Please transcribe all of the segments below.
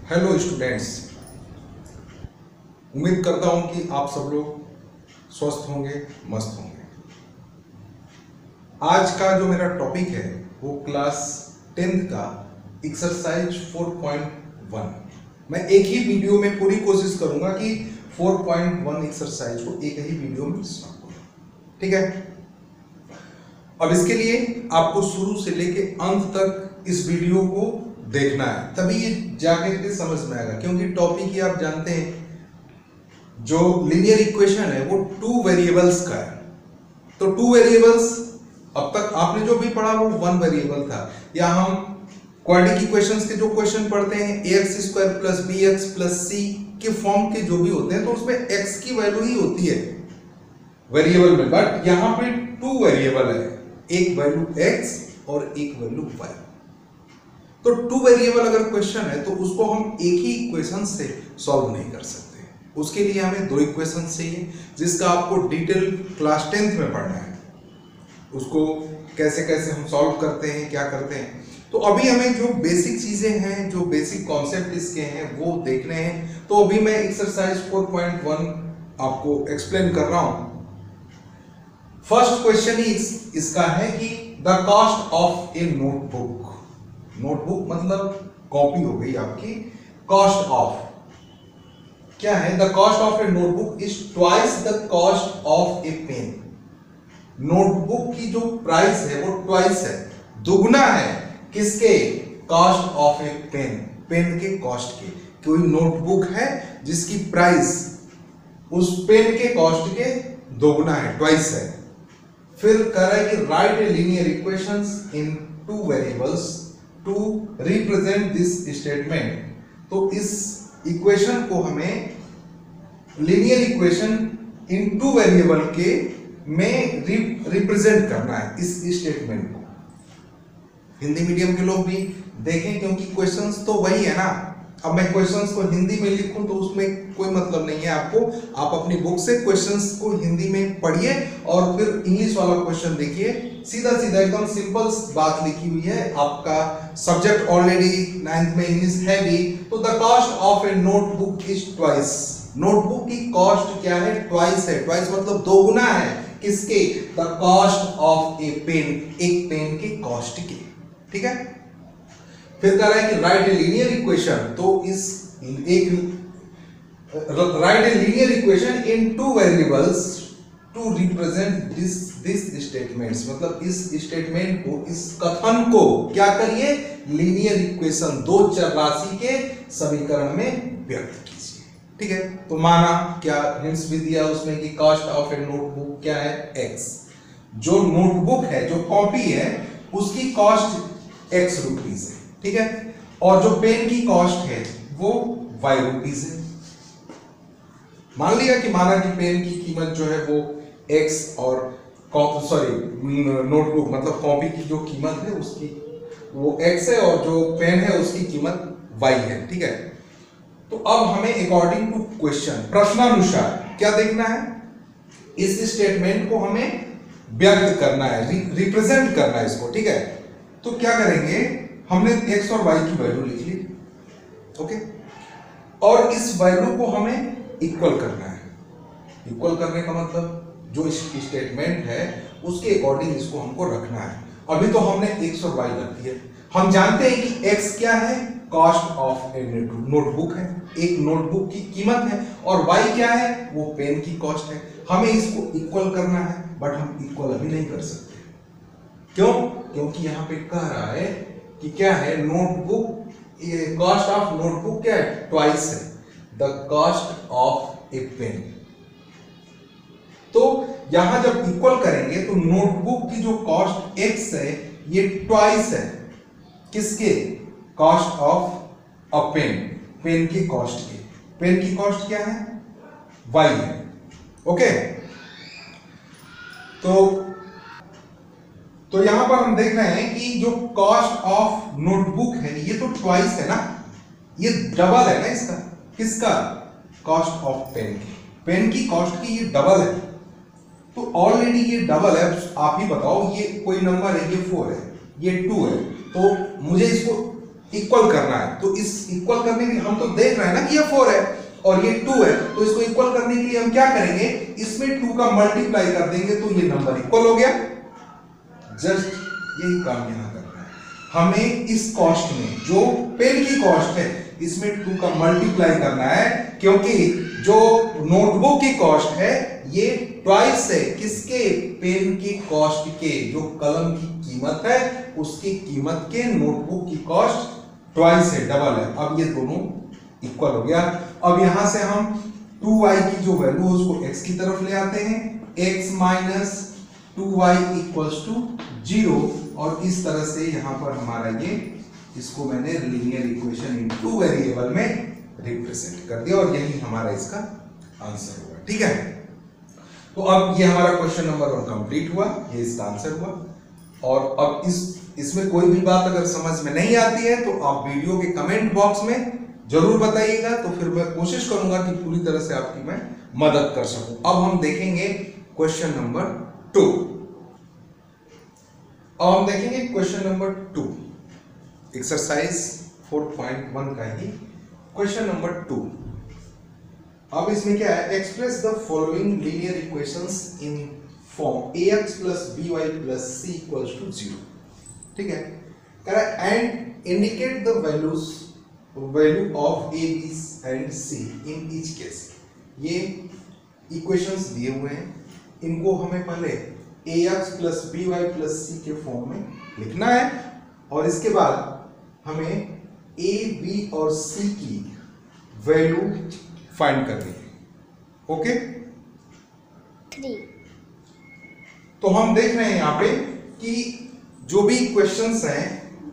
Hello students, उम्मीद करता हूं कि आप सब लोग स्वस्थ होंगे, मस्त होंगे। आज का जो मेरा टॉपिक है वो क्लास 10th का एक्सरसाइज 4.1। मैं एक ही वीडियो में पूरी कोशिश करूंगा कि 4.1 एक्सरसाइज को एक ही वीडियो में सॉल्व करूं, ठीक है। अब इसके लिए आपको शुरू से लेके अंत तक इस वीडियो को देखना है, तभी ये जाकर के समझ में आएगा। क्योंकि टॉपिक ही आप जानते हैं, जो लीनियर इक्वेशन है वो 2 वेरिएबल्स का है। तो 2 वेरिएबल्स, अब तक आपने जो भी पढ़ा वो 1 वेरिएबल था। या हम क्वाड्रेटिक इक्वेशंस के जो क्वेश्चन पढ़ते हैं ax² + bx + c के फॉर्म के जो भी होते हैं, तो उसमें x की वैल्यू ही होती है वेरिएबल में। बट यहाँ पे 2 वेरिएबल है, एक वैल्यू x और एक वैल्यू y। तो 2 वेरिएबल अगर क्वेश्चन है तो उसको हम एक ही इक्वेशन से सॉल्व नहीं कर सकते। उसके लिए हमें 2 इक्वेशन चाहिए, जिसका आपको डिटेल क्लास 10th में पढ़ना है। उसको कैसे कैसे हम सॉल्व करते हैं, क्या करते हैं। तो अभी हमें जो बेसिक चीजें हैं, जो बेसिक कॉन्सेप्ट इसके हैं वो देखने हैं। तो अभी मैं एक्सरसाइज 4.1 आपको एक्सप्लेन कर रहा हूं। फर्स्ट क्वेश्चन ही इसका है कि the cost of a notebook. Notebook मतलब कॉपी हो गई आपकी। कॉस्ट ऑफ क्या है? The cost of a notebook is twice the cost of a pen. Notebook की जो प्राइस है वो ट्वाइस है, दुगना है किसके? Cost of a pen, pen के कॉस्ट के। कोई नोटबुक है जिसकी प्राइस उस पेन के कॉस्ट के दोगुना है, ट्वाइस है। फिर कह रहा है कि write a linear equations in 2 variables to represent this statement. तो इस इक्वेशन को हमें लीनियर इक्वेशन इन 2 वेरिएबल के में रिप्रेजेंट करना है, इस स्टेटमेंट को। हिंदी मीडियम के लोग भी देखें, क्योंकि क्वेश्चंस तो वही है ना। अब मैं क्वेश्चंस को हिंदी में लिखूं तो उसमें कोई मतलब नहीं है आपको। आप अपनी बुक से क्वेश्चंस को हिंदी में पढ़िए और फिर इंग्लिश वाला क्वेश्चन देखिए। सीधा सीधा एकदम सिंपल बात लिखी हुई है। आपका सब्जेक्ट ऑलरेडी 9th में इंग्लिश है भी। तो the cost of a notebook is twice. Notebook की कॉस्ट क्या है? ट्वाइस है। ट्वाइस मतलब दोगुना है किसके? The cost of a pen, एक पेन के कॉस्ट के, ठीक है। फिर कह रहा है कि राइट ए लीनियर इक्वेशन। तो इस write a linear equation in 2 variables to represent this statements. मतलब इस स्टेटमेंट को, इस कथन को क्या करिए? लीनियर इक्वेशन, 2 चर राशि के समीकरण में व्यक्त कीजिए, ठीक है। तो माना क्या हिंट्स भी दिया उसमें कि कॉस्ट ऑफ ए नोटबुक क्या है? x। जो नोटबुक है, जो कॉपी है, उसकी कॉस्ट x रुपीस है, ठीक है। और जो पेन की कॉस्ट है वो y रुपीस है। मान लिया कि माना कि पेन की कीमत जो है वो x और नोटबुक मतलब कॉपी की जो कीमत है उसकी वो x है और जो पेन है उसकी कीमत y है, ठीक है। तो अब हमें अकॉर्डिंग टू क्वेश्चन, प्रश्नानुसार क्या देखना है? इस स्टेटमेंट को हमें व्यक्त करना है, रिप्रेजेंट करना है इसको, ठीक है। तो क्या करेंगे? हमने x और y की वैल्यू लिख ली, ओके। और इस वैल्यू को हमें इक्वल करना है। इक्वल करने का मतलब जो स्टेटमेंट है उसके अकॉर्डिंग इसको हमको रखना है। अभी तो हमने x और y रख दिया। हम जानते हैं कि x क्या है? कॉस्ट ऑफ ए नोटबुक है, एक नोटबुक की कीमत है। और y क्या है? वो पेन की कॉस्ट है। हमें इसको इक्वल करना है, बट हम इक्वल अभी नहीं कर सकते। क्यों? क्योंकि यहाँ पे कह रहा है कि क्या है? नोटबुक, कॉस्ट ऑफ नोटबुक क्या है? ट्वाइस है the cost of a pen. तो यहां जब इक्वल करेंगे तो नोटबुक की जो कॉस्ट x है ये ट्वाइस है किसके? Cost of a pen, pen की कॉस्ट के। पेन की कॉस्ट क्या है? y है, ओके। तो यहां पर हम देख रहे हैं कि जो कॉस्ट ऑफ नोटबुक है ये तो ट्वाइस है ना, ये डबल है ना इसका। किसका? कॉस्ट ऑफ पेन की। पेन की कॉस्ट की ये डबल है। तो ऑलरेडी ये डबल है। आप ही बताओ, ये कोई नंबर है, ये 4 है, ये 2 है। तो मुझे इसको इक्वल करना है। तो इस इक्वल करने के लिए हम तो देख रहे हैं ना कि ये 4 है और ये 2 है, तो इसको इक्वल करने के लिए हम क्या करेंगे, इसमें 2 का मल्टीप्लाई कर देंगे तो ये नंबर इक्वल हो गया। जस्ट यही काम यहां करना है हमें। इस कॉस्ट में जो पेन की कॉस्ट है इसमें 2 का मल्टीप्लाई करना है, क्योंकि जो नोटबुक की कॉस्ट है ये ट्वाइस है किसके, पेन की कॉस्ट के। जो कलम की कीमत है उसकी कीमत के नोटबुक की कॉस्ट ट्वाइस है, डबल है। अब ये दोनों इक्वल हो गया। अब यहां से हम 2y की जो वैल्यू है उसको x की तरफ ले आते हैं, x minus 2y equals to 0, और इस तरह से यहां पर हमारा ये, इसको मैंने लीनियर इक्वेशन इन 2 वेरिएबल में रिप्रेजेंट कर दिया और यही हमारा इसका आंसर हुआ। ठीक है, तो अब ये हमारा क्वेश्चन नंबर 1 कंप्लीट हुआ, ये इसका आंसर हुआ। और अब इसमें कोई भी बात अगर समझ में नहीं आती है तो आप वीडियो के कमेंट बॉक्स में जरूर बताइएगा, तो फिर मैं कोशिश करूंगा कि पूरी तरह से आपकी मैं मदद कर सकूं। अब हम देखेंगे क्वेश्चन नंबर 2। अब हम देखेंगे क्वेश्चन नंबर 2, एक्सरसाइज 4.1 का ही क्वेश्चन नंबर 2। अब इसमें क्या है, express the following linear equations in form ax plus by plus c equals to 0। ठीक है, कह रहा है and indicate the value of a, b and c in each case. ये इक्वेशंस दिए हुए हैं, इनको हमें पहले ax plus by plus c के फॉर्म में लिखना है और इसके बाद हमें a, b और c की वैल्यू फाइंड करनी है। ओके, 3। तो हम देख रहे हैं यहाँ पे कि जो भी क्वेश्चंस हैं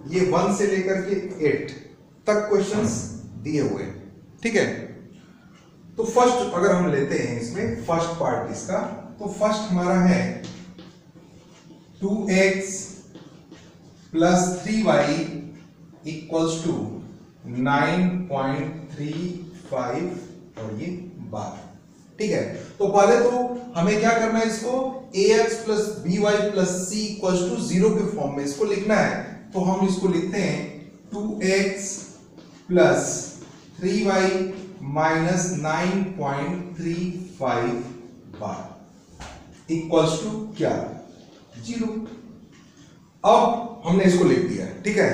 ये 1 से लेकर के 8 तक क्वेश्चंस दिए हुए हैं। ठीक है, तो फर्स्ट अगर हम लेते हैं इसमें फर्स्ट पार्ट इसका, तो फर्स्ट हमारा है 2x plus 3y equals to 9.35 और ये 12। ठीक है, तो पहले तो हमें क्या करना है, इसको ax plus by plus c equals to 0 के फॉर्म में इसको लिखना है। तो हम इसको लिखते हैं 2x प्लस 3y माइनस 9.35 बार इक्वल्स टू क्या, 0। अब हमने इसको लिख दिया। ठीक है,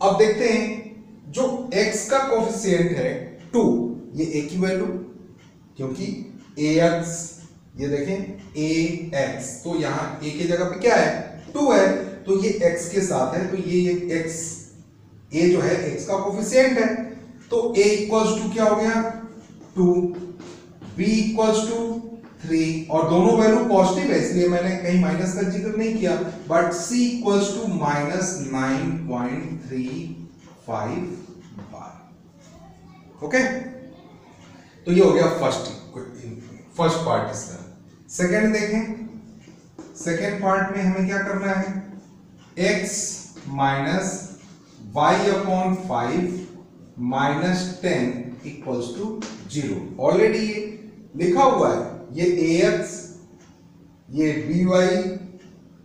अब देखते हैं जो x का कोफिशिएंट है 2, ये a की वैल्यू, क्योंकि ax, ये देखें ax, तो यहां a की जगह पे क्या है 2 है, तो ये x के साथ है, तो ये x, a जो है x का कोफिशिएंट है, तो a इक्वल्स टू क्या हो गया 2, b इक्वल्स टू 3, और दोनों वैल्यू पॉजिटिव है इसलिए मैंने कहीं माइनस का जिक्र नहीं किया, but c equals to minus 9.35 बार। ओके, तो ये हो गया फर्स्ट पार्ट इसका। सेकंड देखें, सेकंड पार्ट में हमें क्या करना है, x minus y upon 5 minus 10 equals to 0। Already ये लिखा हुआ है, ये ax, ये by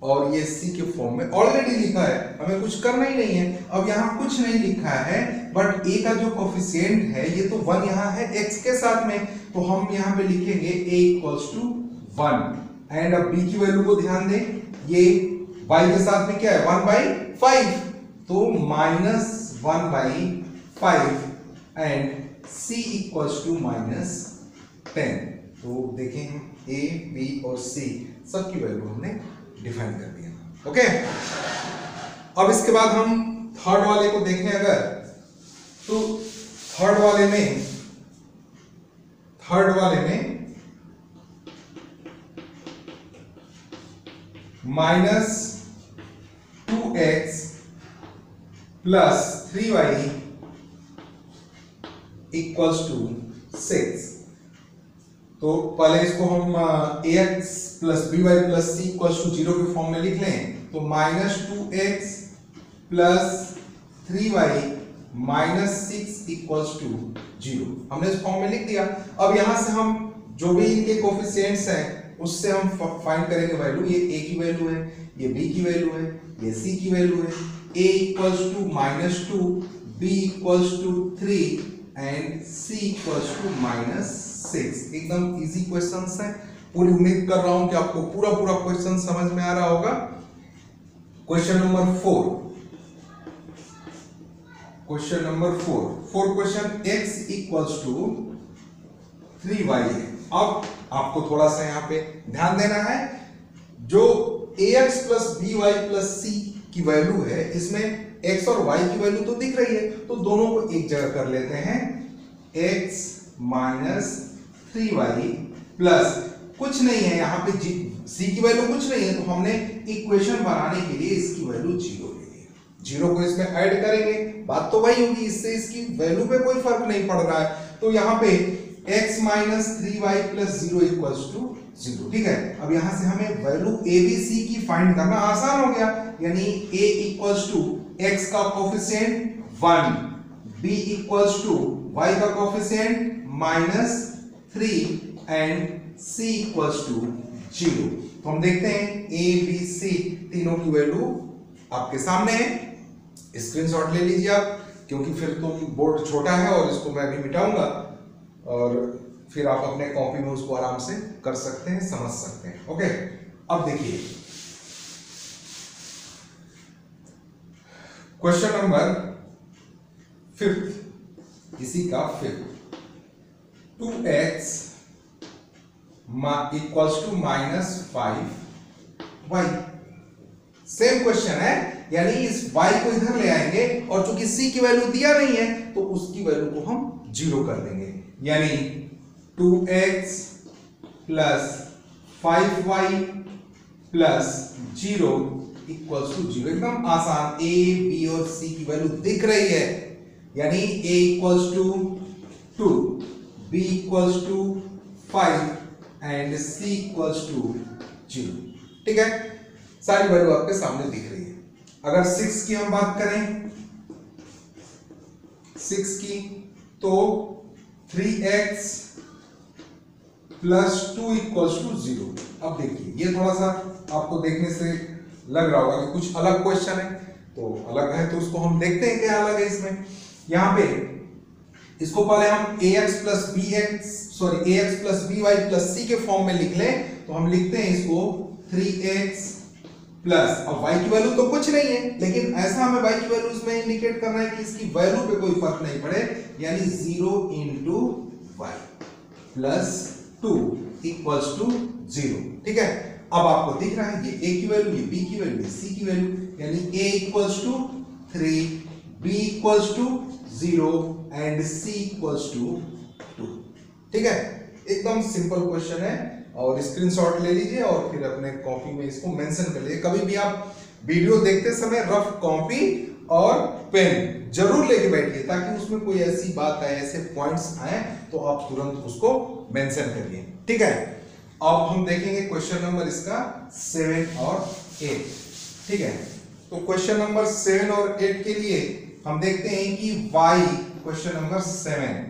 और ये c के फॉर्म में ऑलरेडी लिखा है, हमें कुछ करना ही नहीं है। अब यहाँ कुछ नहीं लिखा है, बट a का जो कोफिशिएंट है ये तो 1 यहाँ है x के साथ में, तो हम यहाँ पे लिखेंगे a इक्वल्स टू 1। एंड अब b की वैल्यू को ध्यान दें, ये y के साथ में क्या है 1/5, तो minus 1/5 and c equals to minus 10। तो देखें a, b और c सबकी वैल्यू हमने डिफाइन कर दिया। ओके, अब इसके बाद हम थर्ड वाले को देखें अगर, तो थर्ड वाले में minus 2x plus 3y equals to 6। तो पहले इसको हम ax plus by plus c equals to 0 के फॉर्म में लिख लें, तो minus 2x plus 3y minus 6 equals to 0 हमने इस फॉर्म में लिख दिया। अब यहां से हम जो भी इनके कोफिशिएंट्स हैं उससे हम फाइंड करेंगे वैल्यू। ये a की वैल्यू है, ये b की वैल्यू है, ये c की वैल्यू है, a equals to -2, b equals to 3 and c equals to -6। एकदम इजी क्वेश्चंस हैं। पूरी उम्मीद कर रहा हूं कि आपको पूरा क्वेश्चन समझ में आ रहा होगा। Question number 4, four question, x equals to 3y है। अब आपको थोड़ा सा यहाँ पे ध्यान देना है, जो ax plus by plus c की वैल्यू है, इसमें x और y की वैल्यू तो दिख रही है, तो दोनों को एक जगह कर लेते हैं। x माइनस 3y प्लस कुछ नहीं है यहाँ पे c की वैल्यू कुछ नहीं है, तो हमने इक्वेशन बनाने के लिए इसकी वैल्यू 0 ले ली। 0 को इसमें ऐड करेंगे, बात तो वही होगी, इससे इसकी वैल्यू पे कोई फर्क नहीं पड़ रहा है। तो यहाँ पे x minus 3y plus 0 equals to 0। ठीक है, अब यहाँ से हमें वैल्यू ABC की फाइंड करना आसान हो गया, यानी a इक्वल्स टू x का coefficient 1, b equals to y का coefficient -3 and c equals to 0। तो हम देखते हैं a b c तीनों की वैल्यू आपके सामने है। स्क्रीनशॉट ले लीजिए आप, क्योंकि फिर तो बोर्ड छोटा है और इसको मैं भी मिटाऊंगा और फिर आप अपने कॉपी में उसको आराम से कर सकते हैं, समझ सकते हैं। ओके, अब देखिए क्वेश्चन नंबर 5, इसी का 5, 2x equals to -5y। Same question है, यानी इस y को इधर ले आएंगे और चूंकि c की वैल्यू दिया नहीं है तो उसकी वैल्यू को हम 0 कर देंगे, यानी 2x plus 5y plus 0 equals to 0। एकदम आसान, a b और c की वैल्यू दिख रही है, यानी a equals to 2, b equals to 5 and c equals to 0। ठीक है, सारी वैल्यू आपके सामने दिख रही है। अगर 6 की हम बात करें, 6 की, तो 3x प्लस 2 इक्वल्स टू 0। अब देखिए, ये थोड़ा सा आपको देखने से लग रहा होगा कि कुछ अलग क्वेश्चन है, तो अलग है तो उसको हम देखते हैं क्या अलग है इसमें। यहाँ पे इसको पहले हम ax plus by plus c के फॉर्म में लिख लें, तो हम लिखते हैं इसको 3x प्लस, अब y की वैल्यू तो कुछ नहीं है, लेकिन ऐसा हमें y की वैल्यू इसमें इंडिकेट करना है कि इसकी वैल्यू पे कोई फर्क नहीं पड़े, यानी 0 into y plus 2 equals to 0। ठीक है, अब आपको दिख रहा है ये a की वैल्यू, ये b की वैल्यू, ये c की वैल्यू, यानी a equals to 3, b equals to 0 and c equals to 2। ठीक है, एकदम सिंपल क्वेश्चन है और स्क्रीनशॉट ले लीजिए और फिर अपने कॉपी में इसको मेंशन कर लीजिए। कभी भी आप वीडियो देखते समय रफ कॉपी और पेन जरूर लेके बैठिए, ताकि उसमें कोई ऐसी बात आए, ऐसे पॉइंट्स आए तो आप तुरंत उसको मेंशन करिए। ठीक है, अब हम देखेंगे क्वेश्चन नंबर इसका 7 और 8। ठीक है, तो क्वेश्चन नंबर 7 और 8 के लिए हम देखते हैं कि y, क्वेश्चन नंबर 7,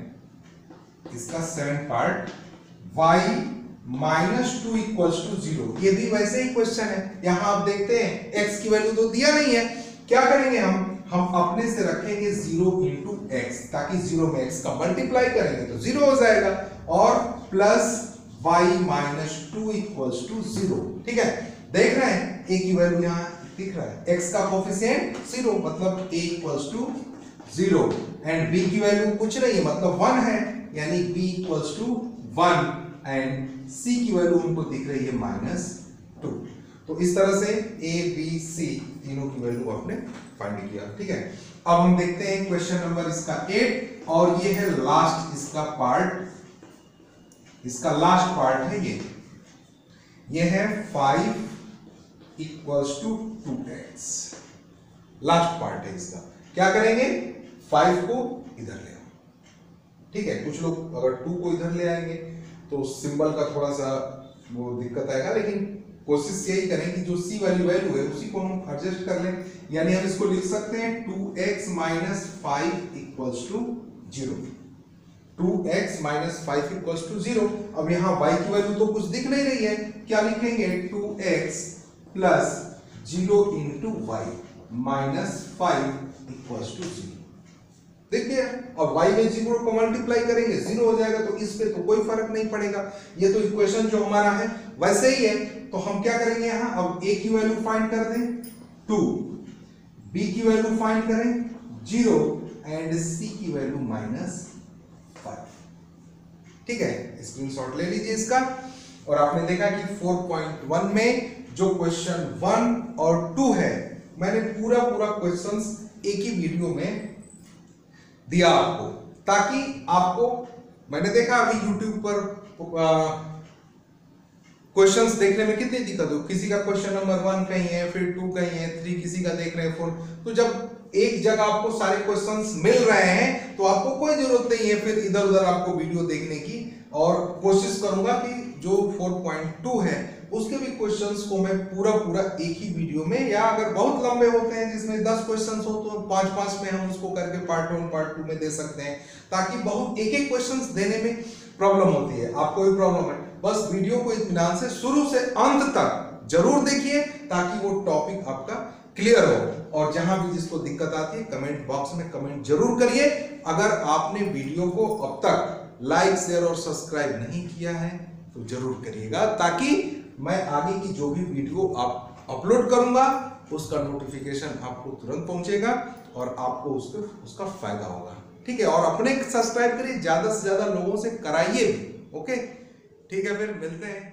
इसका 7 पार्ट, y -2 इक्वल्स टू 0। ये भी वैसे ही क्वेश्चन है, यहां आप देखते हैं x की वैल्यू तो दिया नहीं है, क्या करेंगे हम अपने से रखेंगे 0 इंटू एक्स, ताकि 0 में x का मल्टीप्लाई करेंगे तो 0 हो जाएगा, और प्लस y -2 इक्वल्स टू 0। ठीक है, देख रहे हैं a की वैल्यू यहाँ दिख रहा है, x का कोफिशिएंट 0, मतलब a equals to 0 and b की वैल्यू कुछ नहीं है, मतलब 1 है, यानी b equals to 1 and c की वैल्यू हमको दिख रही है -2। तो इस तरह से a b c तीनों की वैल्यू आपने फाइंड किया। ठीक है, अब हम देखते हैं क्वेश्चन नंबर इसका 8, और ये है लास्ट इसका पार्ट, इसका लास्ट पार्ट है ये है 5 equals to 2x। Last part है इसका, क्या करेंगे, 5 को इधर ले आओ। ठीक है, कुछ लोग अगर 2 को इधर ले आएंगे तो सिंबल का थोड़ा सा वो दिक्कत आएगा, लेकिन कोशिश यही करें कि जो c वाली वैल्यू है उसी को हम एडजस्ट कर लें, यानी हम इसको लिख सकते हैं 2x minus 5 equals to 0। 2x minus 5 equals to 0। अब यहाँ y की वैल्यू तो कुछ दिख नहीं रही है, क्या लिखेंगे, 2x plus 0 into y। -5 equals to 0। देखिए अब y में 0 को मल्टीप्लाई करेंगे 0 हो जाएगा, तो इस पे तो कोई फर्क नहीं पड़ेगा, ये तो इक्वेशन जो हमारा है वैसे ही है। तो हम क्या करेंगे यहाँ, अब a की वैल्यू फाइंड कर दें 2, b की वैल्यू फाइंड करें 0 एंड c की वैल्यू -5। ठीक है, स्क्रीनशॉट ले लीजिए इसका। और आपने देखा कि 4.1 में जो क्वेश्चन 1 और 2 है, मैंने पूरा क्वेश्चंस एक ही वीडियो में दिया आपको, ताकि आपको, मैंने देखा अभी YouTube पर क्वेश्चंस देखने में कितनी दिक्कत हो, किसी का क्वेश्चन नंबर 1 कहीं है, फिर 2 कहीं है, 3 किसी का देख रहे हैं 4। तो जब एक जगह आपको सारे क्वेश्चंस मिल रहे हैं तो आपको कोई जरूरत नहीं है फिर इधर उधर आपको वीडियो देखने की। और कोशिश करूंगा कि जो 4.2 है उसके भी क्वेश्चंस को मैं पूरा एक ही वीडियो में, या अगर बहुत लंबे होते हैं जिसमें 10 क्वेश्चंस हो तो 5-5 में हम उसको करके पार्ट 1 पार्ट 2 में दे सकते हैं, ताकि बहुत एक क्वेश्चंस देने में प्रॉब्लम होती है। आपको भी प्रॉब्लम है, बस वीडियो को इत्मीनान से शुरू से अंत तक जरूर देखिए, ताकि वो टॉपिक आपका क्लियर हो। और जहां भी जिसको दिक्कत आती है कमेंट बॉक्स में कमेंट जरूर करिए। अगर आपने वीडियो को अब तक लाइक शेयर और सब्सक्राइब नहीं किया है तो जरूर करिएगा, ताकि मैं आगे की जो भी वीडियो आप अपलोड करूंगा उसका नोटिफिकेशन आपको तुरंत पहुंचेगा और आपको उसका फायदा होगा। ठीक है, और अपने सब्सक्राइब करिए, ज्यादा से ज्यादा लोगों से कराइए भी। ओके, ठीक है, फिर मिलते हैं।